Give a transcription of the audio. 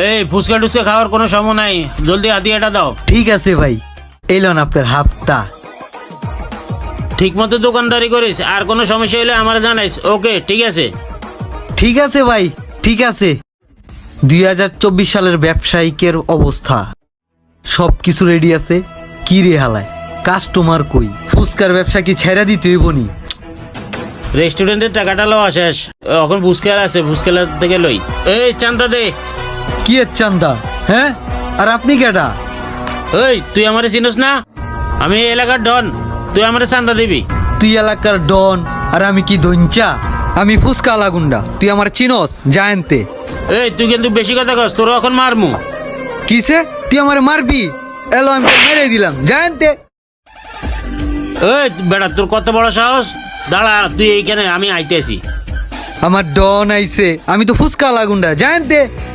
এই ফুচকা টুচকা খাওয়ার কোনো সময় নাই, জলদি হাতিয়াটা দাও। ঠিক আছে ভাই, এলন আপনার হাফতা। ঠিক মতো দোকানদারি করিস, আর কোনো সমস্যা হলে আমার জানাইস। ওকে ঠিক আছে। ঠিক আছে ভাই, ঠিক আছে। 2024 সালের ব্যবসায়িকের অবস্থা সব কিছু রেডি আছে। কি রে হালায়, কাস্টমার কই? ফুচকার ব্যবসা কি ছেড়ে দিতে হইব নি? রেস্টুরেন্টের টাকাটা লওয়া শেষ, এখন ফুচকার আছে, ফুচকার থেকে লই। এই চান্দা দে। কি এর চান্দা? হ্যাঁ, আর আপনি কেডা? এই তুই আমারে চিনস না? আমি এই এলাকার ডন, তুই আমারে চান্দা দিবি। তুই এলাকার ডন আর আমি কি দঞ্চা? আমি ফুচকা লাগুন্ডা, তুই আমার চিনস? জানতে এই তুই কিন্তু বেশি কথা কস, তোর এখন মারমু। কিসে তুই আমার মারবি? এলো আমি তোকে মেরে দিলাম, জানতে। এই বেটা, তোর কত বড় সাহস? দাঁড়া তুই এইখানে, আমি আইতেছি। আমার ডন আইছে, আমি তো ফুচকা লাগুন্ডা, জানতে।